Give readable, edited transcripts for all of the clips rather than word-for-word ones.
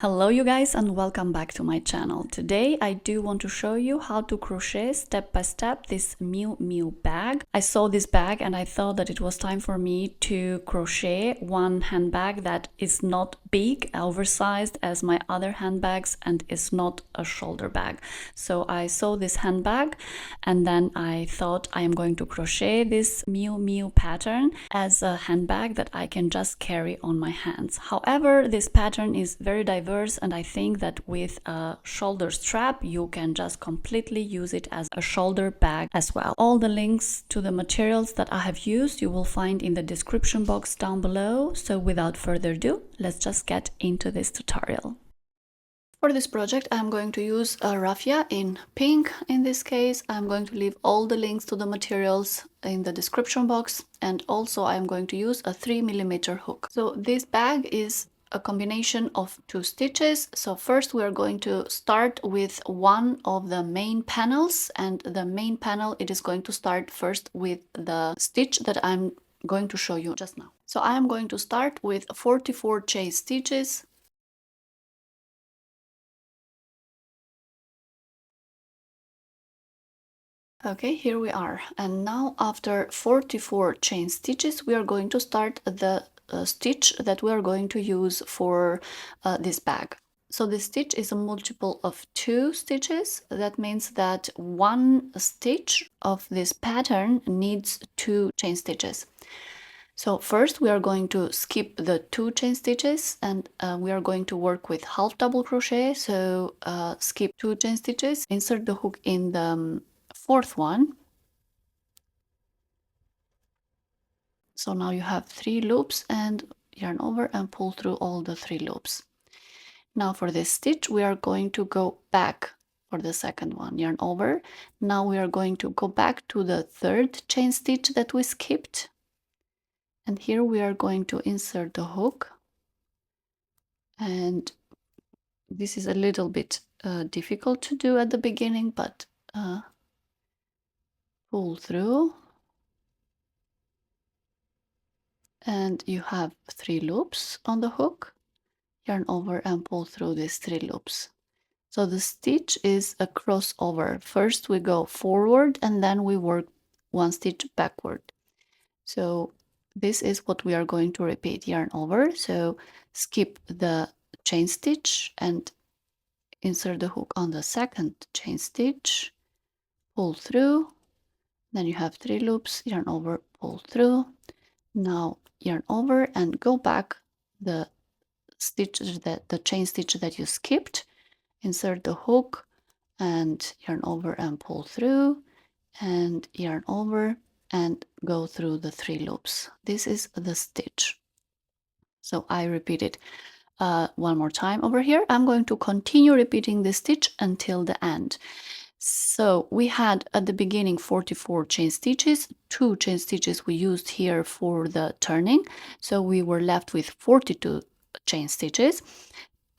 Hello you guys and welcome back to my channel. Today I do want to show you how to crochet step by step this Miu Miu bag. I saw this bag and I thought that it was time for me to crochet one handbag that is not big, oversized as my other handbags and is not a shoulder bag. So I saw this handbag and then I thought I am going to crochet this Miu Miu pattern as a handbag that I can just carry on my hands. However, this pattern is very diverse and I think that with a shoulder strap you can just completely use it as a shoulder bag as well. All the links to the materials that I have used you will find in the description box down below. So without further ado, let's just get into this tutorial. For this project I'm going to use a raffia in pink. In this case I'm going to leave all the links to the materials in the description box, and also I'm going to use a 3mm hook. So this bag is a combination of two stitches. So first we are going to start with one of the main panels, and the main panel, it is going to start first with the stitch that I'm going to show you just now. So I am going to start with 44 chain stitches. Okay, here we are, and now after 44 chain stitches we are going to start the stitch that we are going to use for this bag. So the stitch is a multiple of 2 stitches. That means that one stitch of this pattern needs 2 chain stitches. So first we are going to skip the 2 chain stitches and we are going to work with half double crochet. So skip 2 chain stitches, insert the hook in the fourth one. So now you have 3 loops, and yarn over and pull through all the 3 loops. Now for this stitch we are going to go back for the second one, yarn over. Now we are going to go back to the 3rd chain stitch that we skipped, and here we are going to insert the hook, and this is a little bit difficult to do at the beginning, but pull through, and you have 3 loops on the hook, yarn over and pull through these 3 loops. So the stitch is a crossover. First we go forward and then we work 1 stitch backward. So this is what we are going to repeat. Yarn over, so skip the chain stitch and insert the hook on the 2nd chain stitch, pull through, then you have 3 loops, yarn over, pull through. Now yarn over and go back the stitches, the chain stitch that you skipped, insert the hook and yarn over and pull through, and yarn over and go through the 3 loops. This is the stitch. So I repeat it one more time over here. I'm going to continue repeating the stitch until the end. So we had at the beginning 44 chain stitches, 2 chain stitches we used here for the turning, so we were left with 42 chain stitches.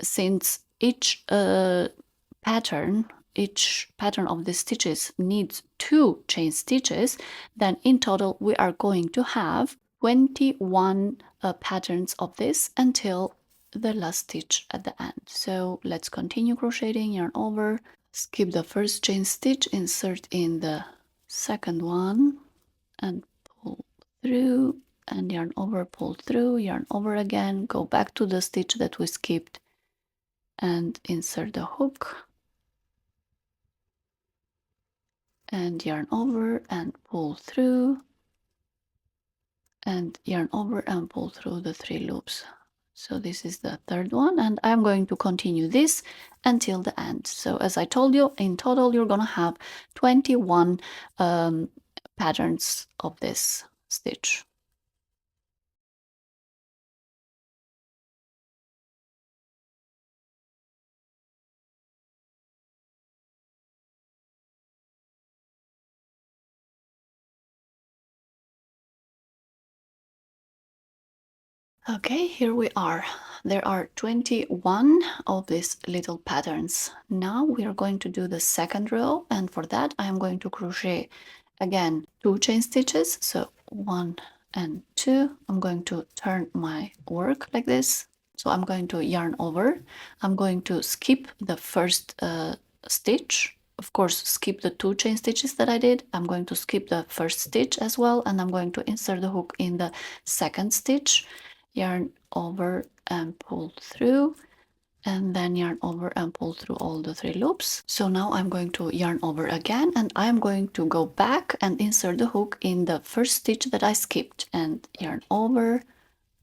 Since each pattern of the stitches needs 2 chain stitches, then in total we are going to have 21 patterns of this until the last stitch at the end. So let's continue crocheting. Yarn over, skip the 1st chain stitch, insert in the 2nd one and pull through, and yarn over, pull through, yarn over again, go back to the stitch that we skipped and insert the hook, and yarn over and pull through, and yarn over and pull through the 3 loops. So this is the 3rd one, and I'm going to continue this until the end. So as I told you, in total you're gonna have 21 patterns of this stitch. Okay, here we are. There are 21 of these little patterns. Now we are going to do the 2nd row, and for that I am going to crochet again 2 chain stitches, so 1 and 2. I'm going to turn my work like this So I'm going to yarn over. I'm going to skip the first stitch. Of course, skip the 2 chain stitches that I did. I'm going to skip the first stitch as well, and I'm going to insert the hook in the second stitch, yarn over and pull through, and then yarn over and pull through all the 3 loops. So now I'm going to yarn over again, and I'm going to go back and insert the hook in the first stitch that I skipped, and yarn over,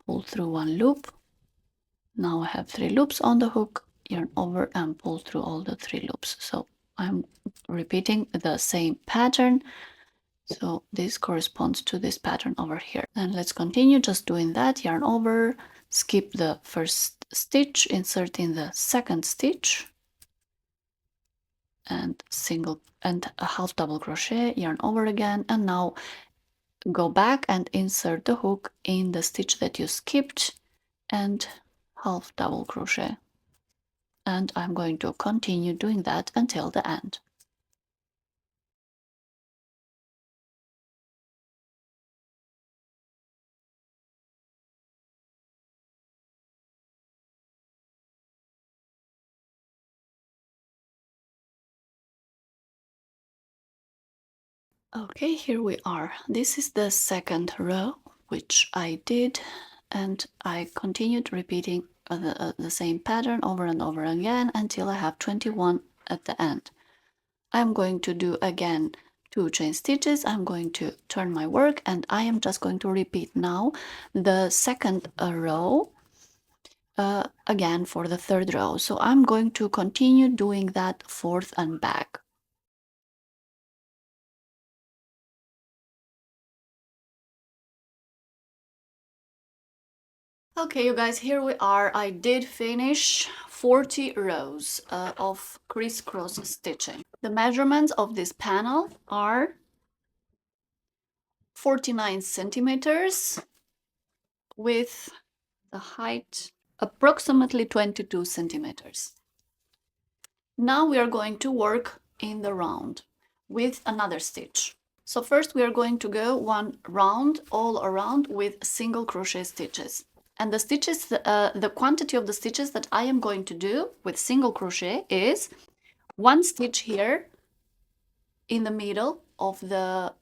pull through 1 loop. Now I have 3 loops on the hook, yarn over and pull through all the 3 loops. So I'm repeating the same pattern. So this corresponds to this pattern over here. And let's continue just doing that. Yarn over, skip the first stitch, insert in the second stitch, and single and a half double crochet, yarn over again, and now go back and insert the hook in the stitch that you skipped, and half double crochet. And I'm going to continue doing that until the end. Okay, here we are. This is the second row, which I did, and I continued repeating the same pattern over and over again until I have 21 at the end. I'm going to do again 2 chain stitches. I'm going to turn my work, and I am just going to repeat now the second row again for the third row. So I'm going to continue doing that forth and back. Okay, you guys, here we are. I did finish 40 rows of crisscross stitching. The measurements of this panel are 49 centimeters with the height approximately 22 centimeters. Now we are going to work in the round with another stitch. So first we are going to go 1 round all around with single crochet stitches. And the stitches, the quantity of the stitches that I am going to do with single crochet is 1 stitch here in the middle of the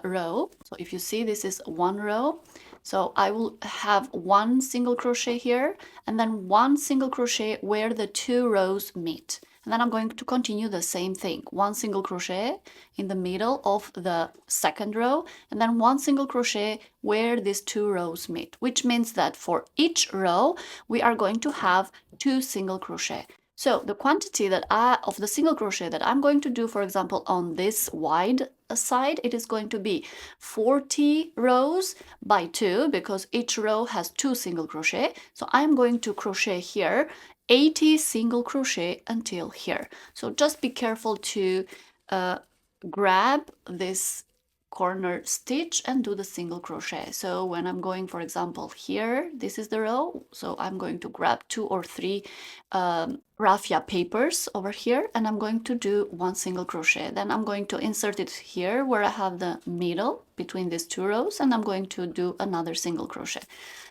row. So if you see, this is 1 row. So I will have 1 single crochet here, and then 1 single crochet where the 2 rows meet. And then I'm going to continue the same thing. 1 single crochet in the middle of the second row, and then 1 single crochet where these 2 rows meet, which means that for each row, we are going to have 2 single crochet. So the quantity that of the single crochet that I'm going to do, for example, on this wide side, it is going to be 40 rows by 2, because each row has 2 single crochet. So I'm going to crochet here 80 single crochet until here. So just be careful to grab this corner stitch and do the single crochet. So when I'm going, for example, here, this is the row, so I'm going to grab 2 or 3 raffia papers over here, and I'm going to do 1 single crochet. Then I'm going to insert it here where I have the middle between these 2 rows, and I'm going to do another single crochet.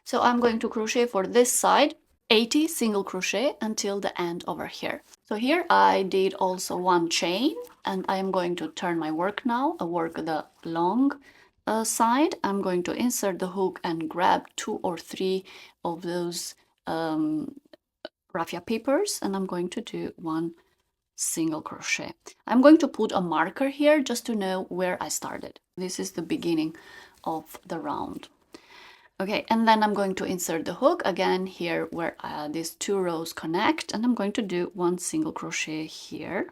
So I'm going to crochet for this side 80 single crochet until the end over here. So here I did also 1 chain, and I am going to turn my work now. I work the long side. I'm going to insert the hook and grab 2 or 3 of those raffia papers, and I'm going to do 1 single crochet. I'm going to put a marker here just to know where I started. This is the beginning of the round. Okay, and then I'm going to insert the hook again here where these 2 rows connect, and I'm going to do 1 single crochet here.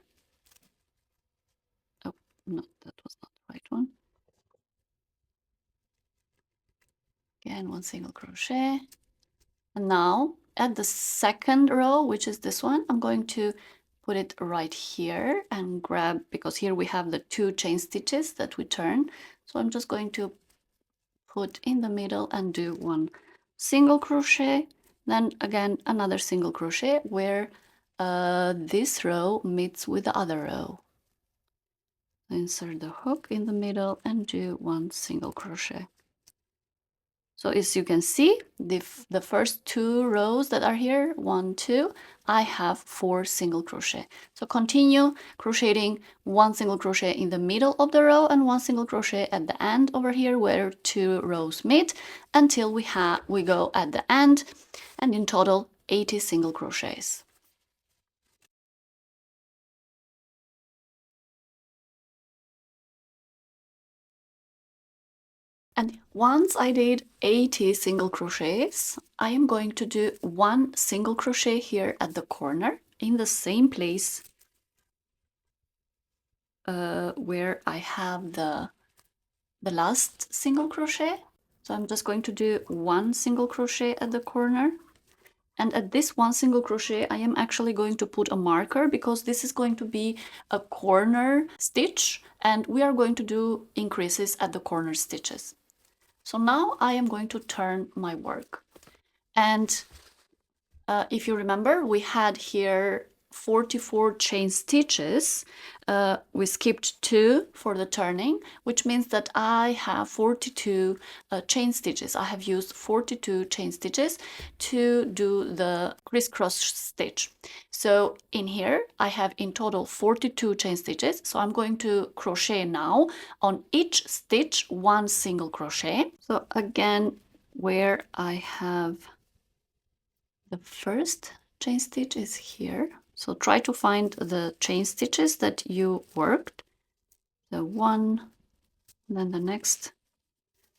Oh, no, that was not the right one. Again, 1 single crochet. And now at the second row, which is this one, I'm going to put it right here and grab, because here we have the 2 chain stitches that we turn. So I'm just going to put in the middle and do 1 single crochet, then again another single crochet where this row meets with the other row. Insert the hook in the middle and do 1 single crochet. So as you can see, the first 2 rows that are here, 1, 2, I have 4 single crochet. So continue crocheting 1 single crochet in the middle of the row and 1 single crochet at the end over here where 2 rows meet until we go at the end, and in total 80 single crochets. And once I did 80 single crochets, I am going to do 1 single crochet here at the corner in the same place where I have the last single crochet. So I'm just going to do 1 single crochet at the corner. And at this 1 single crochet, I am actually going to put a marker because this is going to be a corner stitch and we are going to do increases at the corner stitches. So now I am going to turn my work. And if you remember, we had here 44 chain stitches. We skipped 2 for the turning, which means that I have 42 chain stitches. I have used 42 chain stitches to do the crisscross stitch. So in here, I have in total 42 chain stitches. So I'm going to crochet now on each stitch 1 single crochet. So again, where I have the first chain stitch is here. So try to find the chain stitches that you worked. The one, then the next.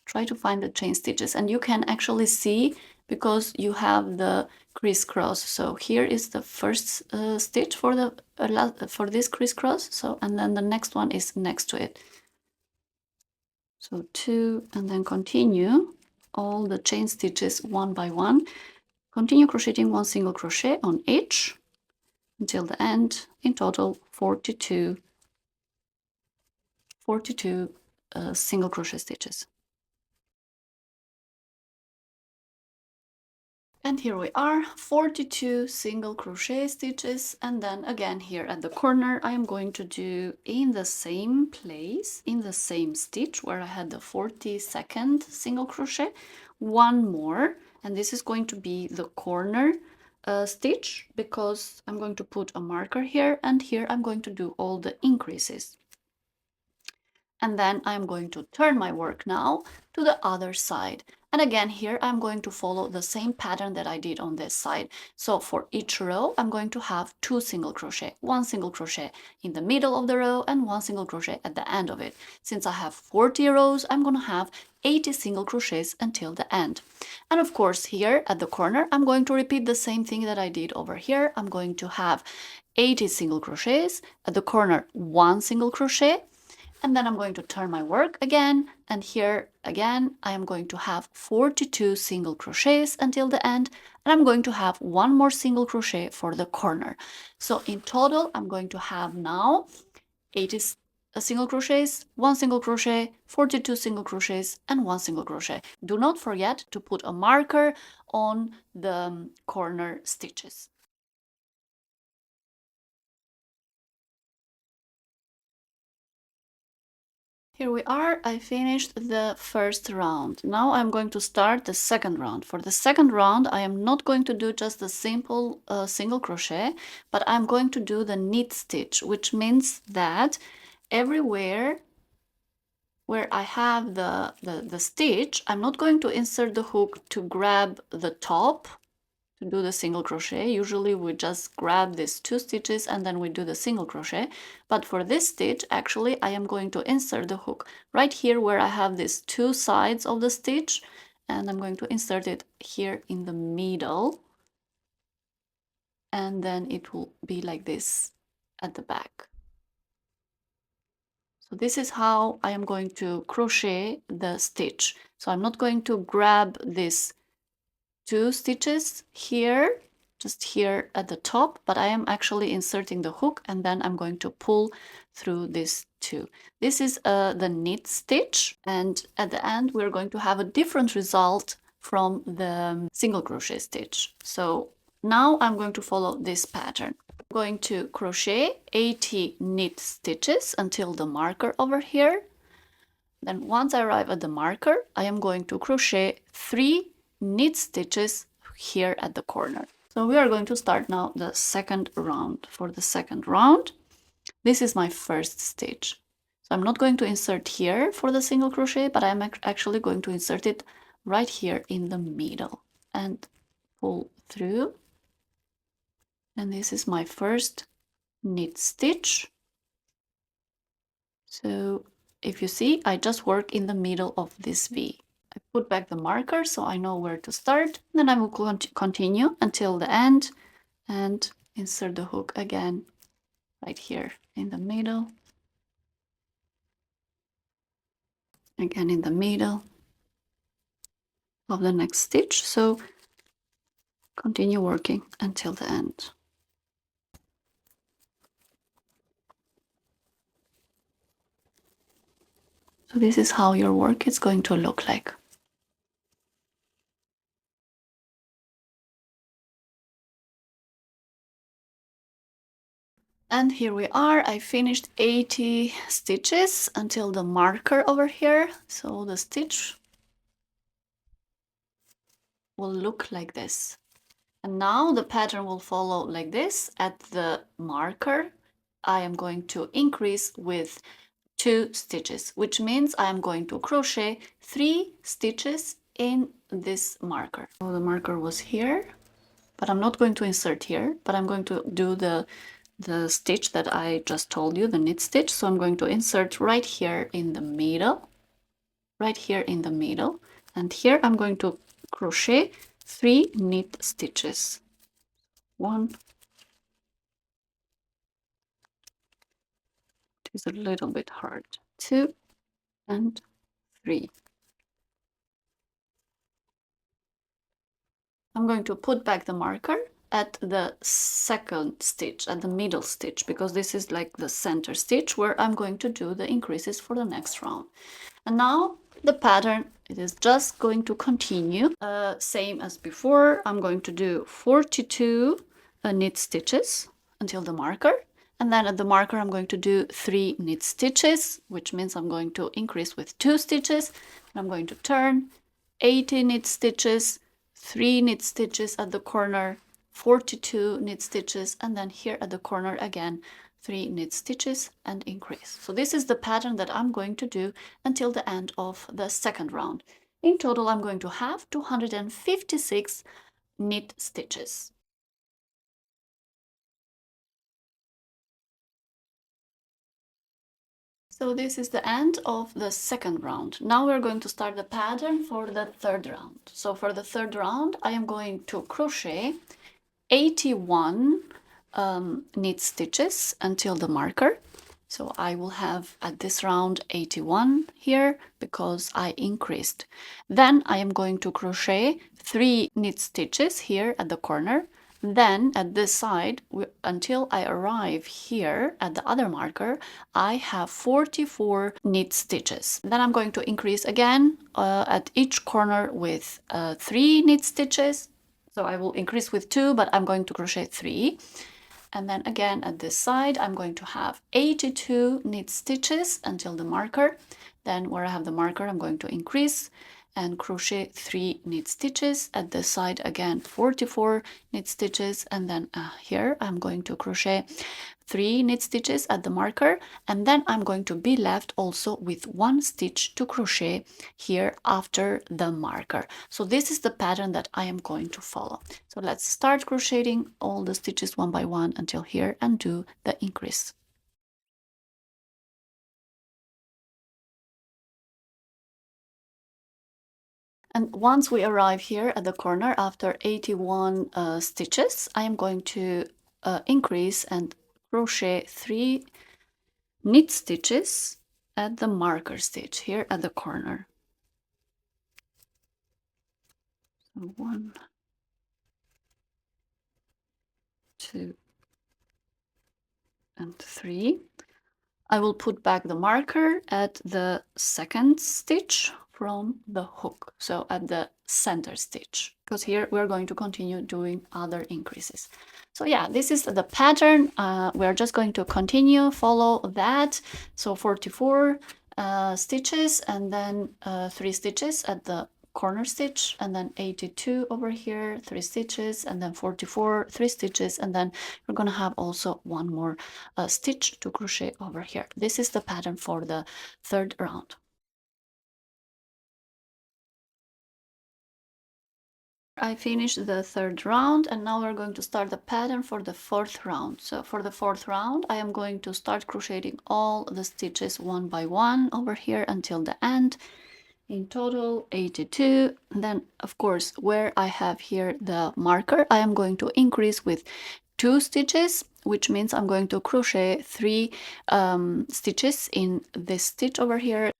Try to find the chain stitches, and you can actually see because you have the crisscross. So here is the first stitch for the for this crisscross. So and then the next one is next to it. So 2, and then continue all the chain stitches one by one. Continue crocheting 1 single crochet on each until the end. In total 42 single crochet stitches. And here we are, 42 single crochet stitches, and then again here at the corner I am going to do in the same place, in the same stitch where I had the 42nd single crochet, 1 more, and this is going to be the corner stitch because I'm going to put a marker here, and here I'm going to do all the increases. And then I'm going to turn my work now to the other side. And again, here I'm going to follow the same pattern that I did on this side. So for each row, I'm going to have 2 single crochet, 1 single crochet in the middle of the row and 1 single crochet at the end of it. Since I have 40 rows, I'm going to have 80 single crochets until the end. And of course, here at the corner, I'm going to repeat the same thing that I did over here. I'm going to have 80 single crochets at the corner, 1 single crochet. And then I'm going to turn my work again, and here again I am going to have 42 single crochets until the end, and I'm going to have 1 more single crochet for the corner. So in total I'm going to have now 80 single crochets, 1 single crochet, 42 single crochets, and 1 single crochet. Do not forget to put a marker on the corner stitches. Here we are, I finished the first round. Now I'm going to start the second round. For the second round, I am not going to do just the simple single crochet, but I'm going to do the knit stitch, which means that everywhere where I have the stitch, I'm not going to insert the hook to grab the top to do the single crochet. Usually we just grab these 2 stitches and then we do the single crochet, but for this stitch actually I am going to insert the hook right here where I have these 2 sides of the stitch, and I'm going to insert it here in the middle, and then it will be like this at the back. So this is how I am going to crochet the stitch. So I'm not going to grab this 2 stitches here, just here at the top, but I am actually inserting the hook and then I'm going to pull through these 2. This is the knit stitch, and at the end we're going to have a different result from the single crochet stitch. So now I'm going to follow this pattern. I'm going to crochet 80 knit stitches until the marker over here. Then once I arrive at the marker, I am going to crochet 3 knit stitches here at the corner. So we are going to start now the second round. For the second round, this is my first stitch. So I'm not going to insert here for the single crochet, but I'm actually going to insert it right here in the middle and pull through. And this is my first knit stitch. So if you see, I just work in the middle of this V. I put back the marker so I know where to start. Then I will continue until the end and insert the hook again right here in the middle. Again in the middle of the next stitch. So continue working until the end. So this is how your work is going to look like. And here we are. I finished 80 stitches until the marker over here. So the stitch will look like this. And now the pattern will follow like this. At the marker, I am going to increase with 2 stitches, which means I am going to crochet 3 stitches in this marker. So the marker was here, but I'm not going to insert here, but I'm going to do the stitch that I just told you, the knit stitch. So I'm going to insert right here in the middle, right here in the middle. And here I'm going to crochet 3 knit stitches. 1, it is a little bit hard, 2 and 3. I'm going to put back the marker at the second stitch, at the middle stitch, because this is like the center stitch where I'm going to do the increases for the next round. And now the pattern, it is just going to continue same as before. I'm going to do 42 knit stitches until the marker, and then at the marker I'm going to do 3 knit stitches, which means I'm going to increase with 2 stitches, and I'm going to turn 80 knit stitches, 3 knit stitches at the corner, 42 knit stitches, and then here at the corner again 3 knit stitches and increase. So this is the pattern that I'm going to do until the end of the second round. In total, I'm going to have 256 knit stitches. So this is the end of the second round. Now we're going to start the pattern for the third round. So for the third round, I am going to crochet 81 knit stitches until the marker. So I will have at this round 81 here because I increased. Then I am going to crochet 3 knit stitches here at the corner. Then at this side, until I arrive here at the other marker, I have 44 knit stitches. Then I'm going to increase again at each corner with 3 knit stitches. So I will increase with 2, but I'm going to crochet 3. And then again at this side, I'm going to have 82 knit stitches until the marker. Then where I have the marker, I'm going to increase and crochet 3 knit stitches. At this side, again, 44 knit stitches. And then here, I'm going to crochet 3 knit stitches at the marker, and then I'm going to be left also with 1 stitch to crochet here after the marker. So this is the pattern that I am going to follow. So let's start crocheting all the stitches one by one until here and do the increase. And once we arrive here at the corner after 81 stitches, I am going to increase and crochet 3 knit stitches at the marker stitch here at the corner. So 1, 2, and 3. I will put back the marker at the second stitch from the hook, so at the center stitch, because here we're going to continue doing other increases. So yeah, this is the pattern. We're just going to continue, follow that. So 44 stitches, and then 3 stitches at the corner stitch, and then 82 over here, 3 stitches, and then 44, 3 stitches, and then we're gonna have also one more stitch to crochet over here. This is the pattern for the third round. I finished the third round, and now we're going to start the pattern for the fourth round. So for the fourth round, I am going to start crocheting all the stitches one by one over here until the end. In total 82. And then of course, where I have here the marker, I am going to increase with 2 stitches, which means I'm going to crochet 3 stitches in this stitch over here.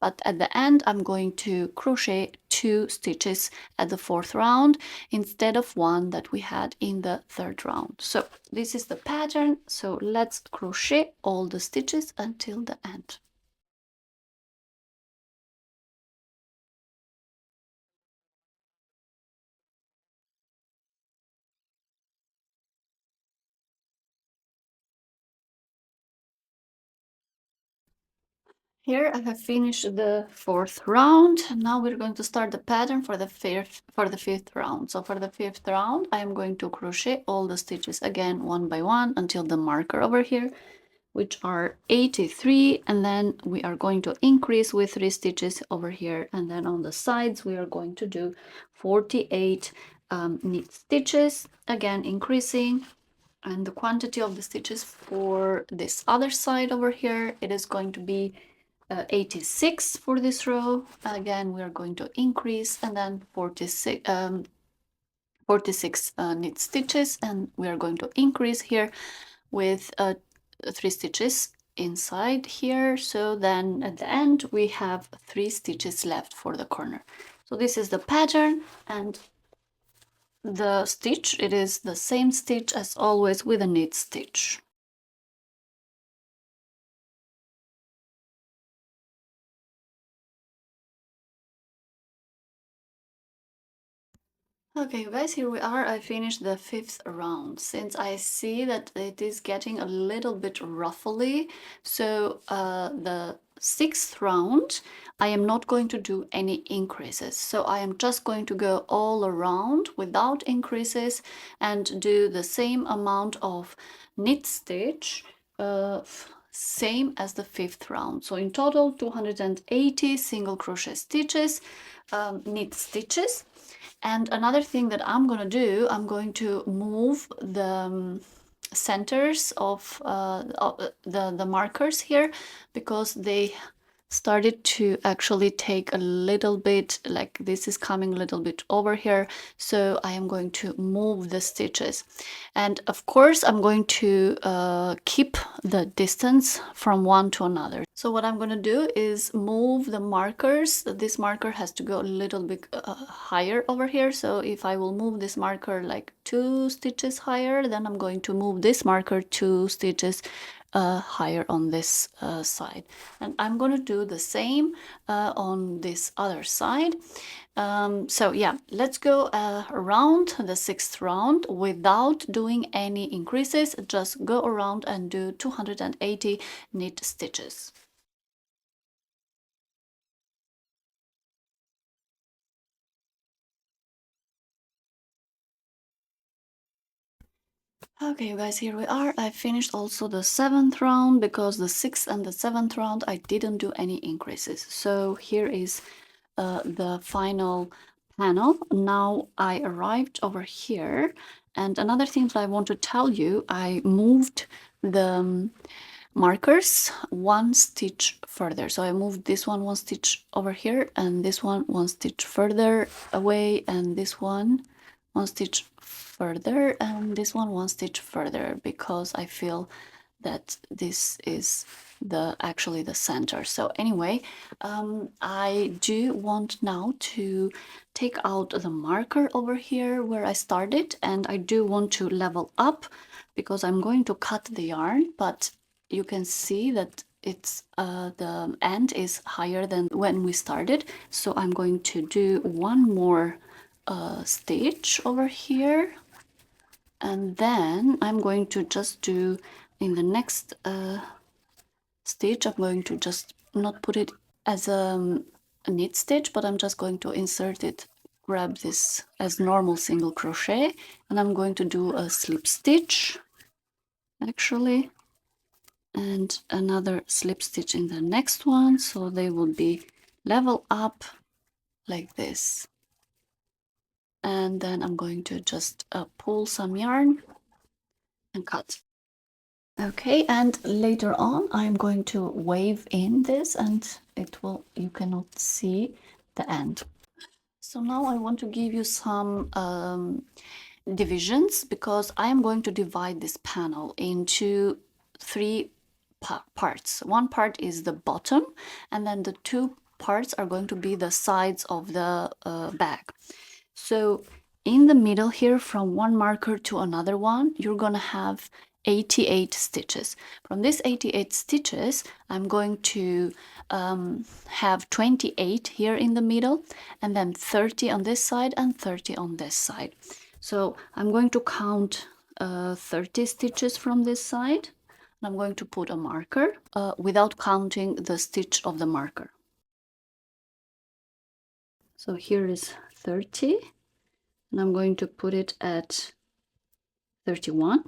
But at the end, I'm going to crochet 2 stitches at the fourth round instead of 1 that we had in the third round. So this is the pattern. So let's crochet all the stitches until the end. Here I have finished the fourth round. Now we're going to start the pattern for the fifth round. So for the fifth round, I am going to crochet all the stitches again one by one until the marker over here, which are 83, and then we are going to increase with 3 stitches over here, and then on the sides we are going to do 48 knit stitches, again increasing. And the quantity of the stitches for this other side over here, it is going to be 86 for this row. Again, we are going to increase, and then 46 knit stitches, and we are going to increase here with 3 stitches inside here. So then at the end we have 3 stitches left for the corner. So this is the pattern, and the stitch, it is the same stitch as always with a knit stitch. Okay, guys, here we are. I finished the fifth round. Since I see that it is getting a little bit ruffly, so the sixth round, I am not going to do any increases. So I am just going to go all around without increases and do the same amount of knit stitch, same as the fifth round. So in total, 280 single crochet stitches, knit stitches. And another thing that I'm going to do, I'm going to move the centers of the markers here, because they started to actually take a little bit, like this is coming a little bit over here, so I am going to move the stitches. And of course I'm going to keep the distance from one to another. So what I'm going to do is move the markers. This marker has to go a little bit higher over here, so if I will move this marker like 2 stitches higher, then I'm going to move this marker 2 stitches higher on this side, and I'm going to do the same on this other side. So yeah, let's go around the sixth round without doing any increases. Just go around and do 280 knit stitches. Okay, you guys, here we are. I finished also the seventh round, because the sixth and the seventh round I didn't do any increases. So here is the final panel. Now I arrived over here, and another thing that I want to tell you, I moved the markers 1 stitch further. So I moved this one stitch over here, and this one stitch further away, and this one stitch further, and this one stitch further, because I feel that this is actually the center. So anyway, I do want now to take out the marker over here where I started, and I do want to level up, because I'm going to cut the yarn, but you can see that it's the end is higher than when we started. So I'm going to do one more stitch over here, and then I'm going to just do in the next stitch, I'm going to just not put it as a knit stitch, but I'm just going to insert it, grab this as normal single crochet, and I'm going to do a slip stitch actually, and another slip stitch in the next one, so they will be level up like this. And then I'm going to just pull some yarn and cut. Okay, and later on I'm going to wave in this, and you cannot see the end. So now I want to give you some divisions, because I am going to divide this panel into three parts. One part is the bottom, and then the two parts are going to be the sides of the bag. So in the middle here, from one marker to another one, you're gonna have 88 stitches. From these 88 stitches, I'm going to have 28 here in the middle, and then 30 on this side and 30 on this side. So I'm going to count 30 stitches from this side, and I'm going to put a marker without counting the stitch of the marker. So here is 30, and I'm going to put it at 31.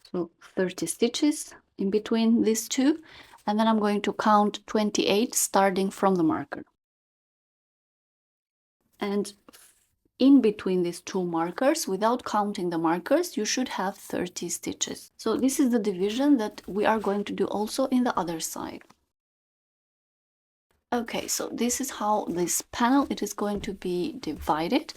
So 30 stitches in between these two, and then I'm going to count 28 starting from the marker. And in between these two markers, without counting the markers, you should have 30 stitches. So this is the division that we are going to do also in the other side. Okay, so this is how this panel it is going to be divided,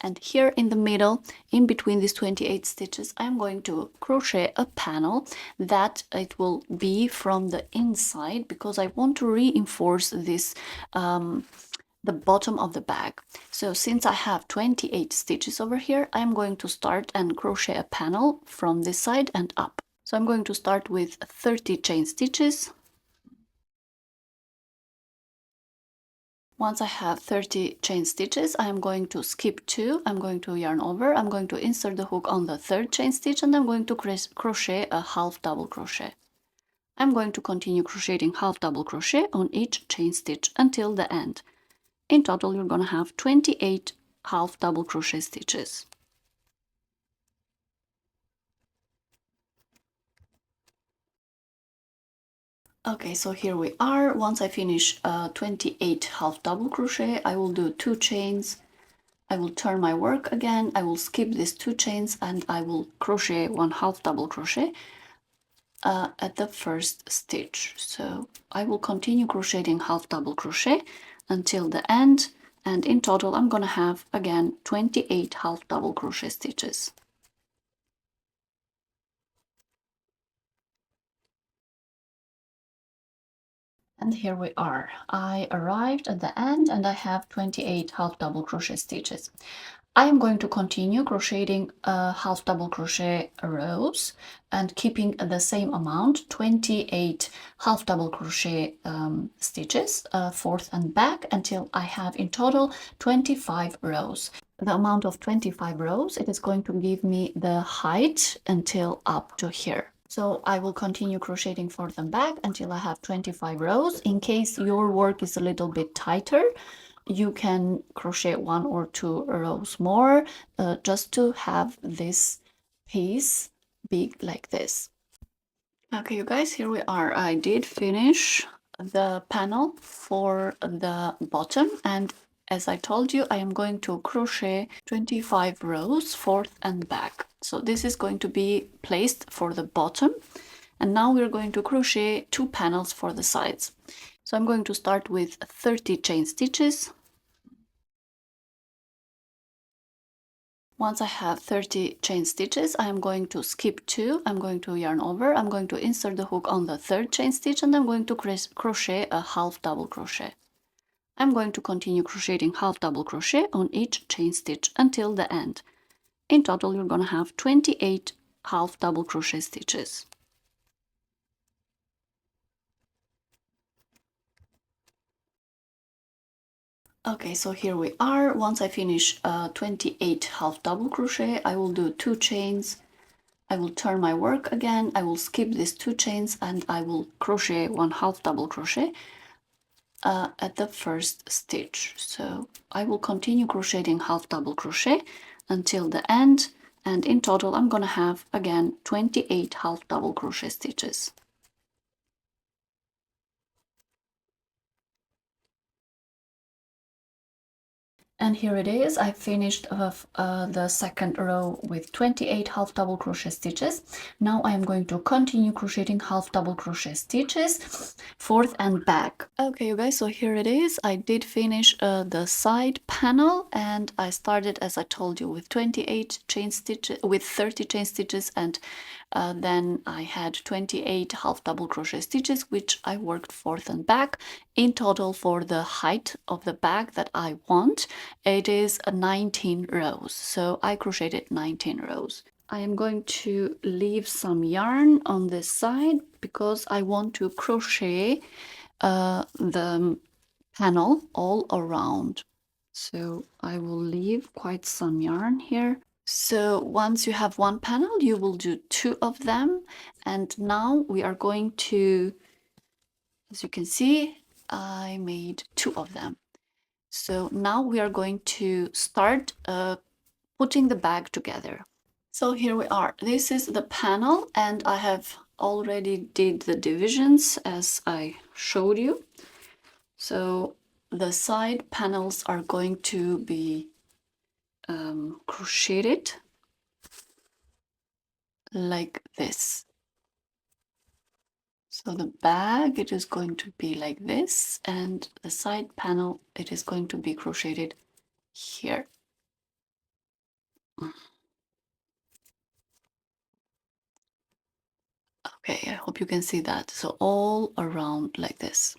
and here in the middle, in between these 28 stitches, I'm going to crochet a panel that it will be from the inside, because I want to reinforce this the bottom of the bag. So since I have 28 stitches over here, I'm going to start and crochet a panel from this side and up. So I'm going to start with 30 chain stitches. Once I have 30 chain stitches, I'm going to skip 2, I'm going to yarn over, I'm going to insert the hook on the third chain stitch, and I'm going to crochet a half double crochet. I'm going to continue crocheting half double crochet on each chain stitch until the end. In total, you're going to have 28 half double crochet stitches. Okay, so here we are. Once I finish 28 half double crochet, I will do 2 chains. I will turn my work again, I will skip these 2 chains, and I will crochet 1 half double crochet at the first stitch. So I will continue crocheting half double crochet until the end, and in total I'm gonna have again 28 half double crochet stitches. And here we are. I arrived at the end and I have 28 half double crochet stitches. I am going to continue crocheting half double crochet rows and keeping the same amount, 28 half double crochet stitches, forth and back, until I have in total 25 rows. The amount of 25 rows, it is going to give me the height until up to here. So I will continue crocheting forth and back until I have 25 rows. In case your work is a little bit tighter, you can crochet 1 or 2 rows more, just to have this piece big like this. Okay, you guys, here we are. I did finish the panel for the bottom, and as I told you, I am going to crochet 25 rows forth and back. So this is going to be placed for the bottom, and now we're going to crochet 2 panels for the sides. So I'm going to start with 30 chain stitches. Once I have 30 chain stitches, I am going to skip 2, I'm going to yarn over, I'm going to insert the hook on the third chain stitch, and I'm going to crochet a half double crochet. I'm going to continue crocheting half double crochet on each chain stitch until the end. In total, you're going to have 28 half double crochet stitches. Okay, so here we are. Once I finish 28 half double crochet, I will do 2 chains. I will turn my work again, I will skip these 2 chains, and I will crochet 1 half double crochet at the first stitch. So I will continue crocheting half double crochet until the end, and in total I'm gonna have again 28 half double crochet stitches. And here it is. I finished the second row with 28 half double crochet stitches. Now I am going to continue crocheting half double crochet stitches, forth and back. Okay, you guys, so here it is. I did finish the side panel, and I started, as I told you, with 28 chain stitches, with 30 chain stitches, and then I had 28 half double crochet stitches, which I worked forth and back. In total, for the height of the bag that I want, it is 19 rows. So I crocheted 19 rows. I am going to leave some yarn on this side because I want to crochet the panel all around. So I will leave quite some yarn here. So once you have one panel, you will do 2 of them. And now we are going to, as you can see, I made 2 of them. So now we are going to start putting the bag together. So here we are. This is the panel, and I have already did the divisions as I showed you. So the side panels are going to be crocheted like this. So the bag, it is going to be like this, and the side panel, it is going to be crocheted here. Okay, I hope you can see that. So all around like this.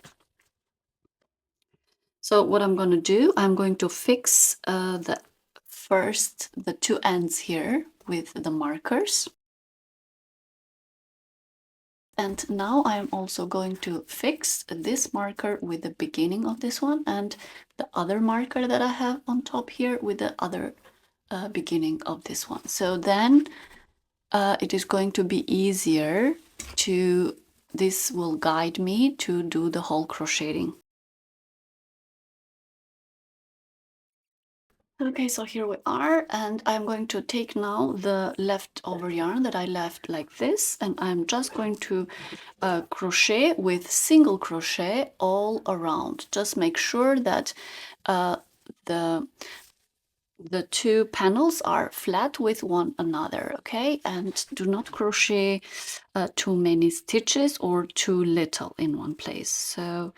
So what I'm going to do, I'm going to fix the 2 ends here with the markers. And now I'm also going to fix this marker with the beginning of this one, and the other marker that I have on top here with the other beginning of this one. So then it is going to be easier to, this will guide me to do the whole crocheting. Okay, so here we are, and I'm going to take now the leftover yarn that I left like this, and I'm just going to crochet with single crochet all around. Just make sure that the 2 panels are flat with one another, okay? And do not crochet too many stitches or too little in one place. So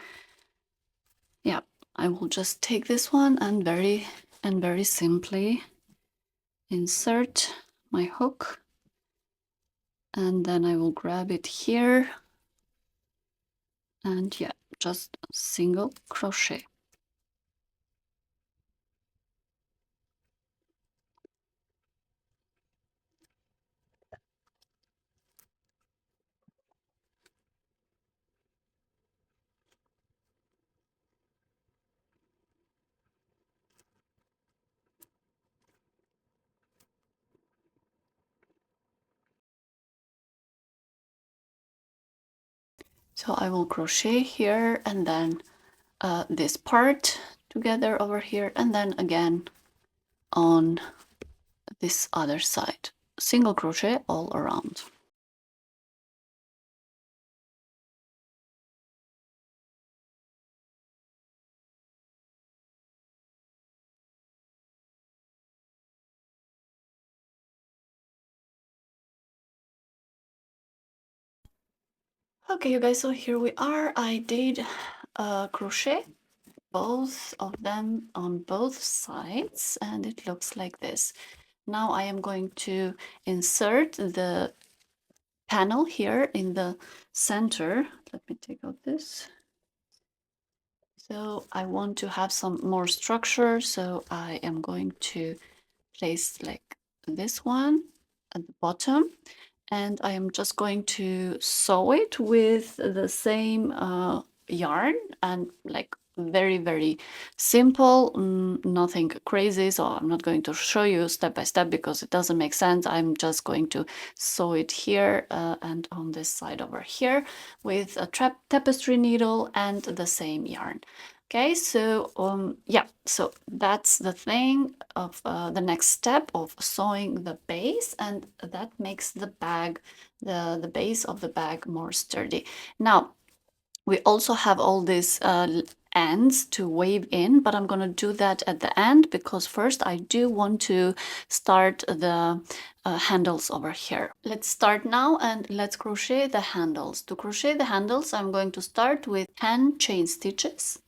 yeah, I will just take this one and very simply insert my hook, and then I will grab it here, and yeah, just single crochet. So I will crochet here, and then this part together over here, and then again on this other side. Single crochet all around. Okay, you guys, so here we are. I did crochet both of them on both sides, and it looks like this. Now I am going to insert the panel here in the center. Let me take out this. So I want to have some more structure, so I am going to place like this one at the bottom, and I am just going to sew it with the same yarn and like very, very simple, nothing crazy. So I'm not going to show you step by step because it doesn't make sense. I'm just going to sew it here and on this side over here with a tapestry needle and the same yarn. Okay, so yeah, so that's the thing of the next step of sewing the base, and that makes the bag, the base of the bag more sturdy. Now, we also have all these ends to wave in, but I'm going to do that at the end because first I do want to start the handles over here. Let's start now and let's crochet the handles. To crochet the handles, I'm going to start with 10 chain stitches.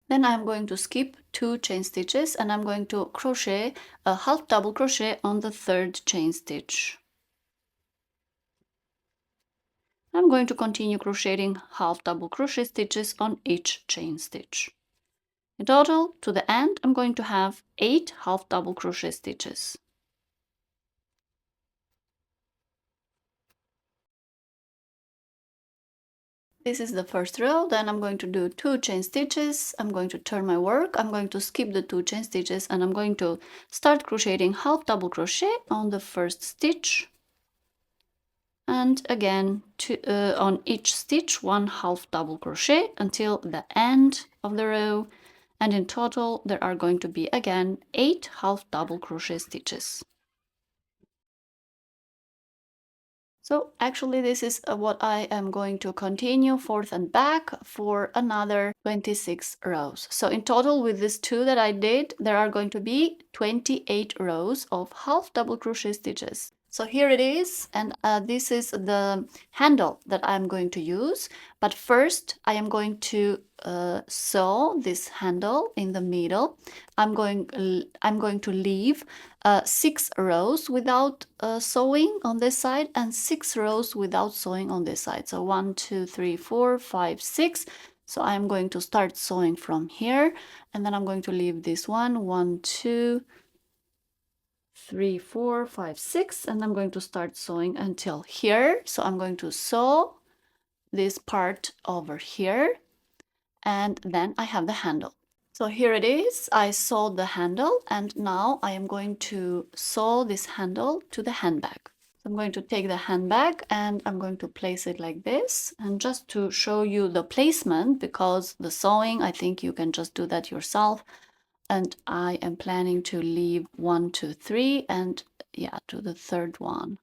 Then I'm going to skip 2 chain stitches and I'm going to crochet a half double crochet on the 3rd chain stitch. I'm going to continue crocheting half double crochet stitches on each chain stitch. In total, to the end, I'm going to have 8 half double crochet stitches. This is the first row, then I'm going to do 2 chain stitches. I'm going to turn my work, I'm going to skip the 2 chain stitches and I'm going to start crocheting half double crochet on the first stitch. And again on each stitch 1 half double crochet until the end of the row, and in total there are going to be again 8 half double crochet stitches. So actually this is what I am going to continue forth and back for another 26 rows. So in total with these 2 that I did, there are going to be 28 rows of half double crochet stitches. So here it is, and this is the handle that I'm going to use. But first I am going to sew this handle in the middle. I'm going to leave 6 rows without sewing on this side and 6 rows without sewing on this side. So 1, 2, 3, 4, 5, 6. So I'm going to start sewing from here, and then I'm going to leave this 1, 2, 3, 4, 5, 6, and I'm going to start sewing until here. So I'm going to sew this part over here, and then I have the handle. So here it is, I sewed the handle, and now I am going to sew this handle to the handbag. So I'm going to take the handbag and I'm going to place it like this, and just to show you the placement, because the sewing, I think you can just do that yourself. And I am planning to leave 1, 2, 3, and yeah, to the 3rd one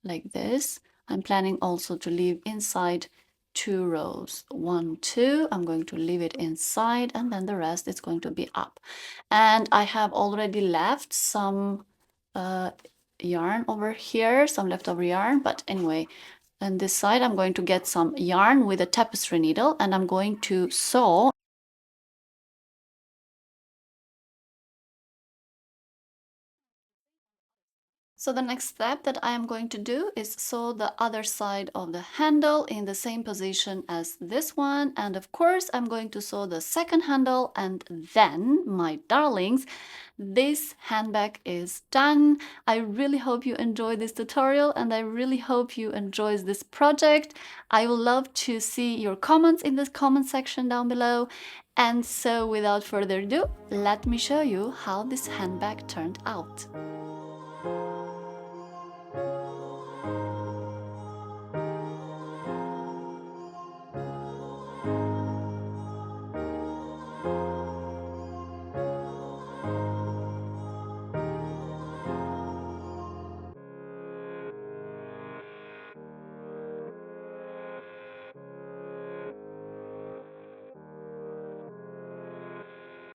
like this. I'm planning also to leave inside 2 rows, 1, 2. I'm going to leave it inside, and then the rest is going to be up. And I have already left some yarn over here, some leftover yarn, but anyway, on this side I'm going to get some yarn with a tapestry needle, and I'm going to sew. So the next step that I am going to do is sew the other side of the handle in the same position as this one. And of course, I'm going to sew the second handle, and then, my darlings, this handbag is done. I really hope you enjoyed this tutorial, and I really hope you enjoyed this project. I would love to see your comments in the comment section down below. And so without further ado, let me show you how this handbag turned out.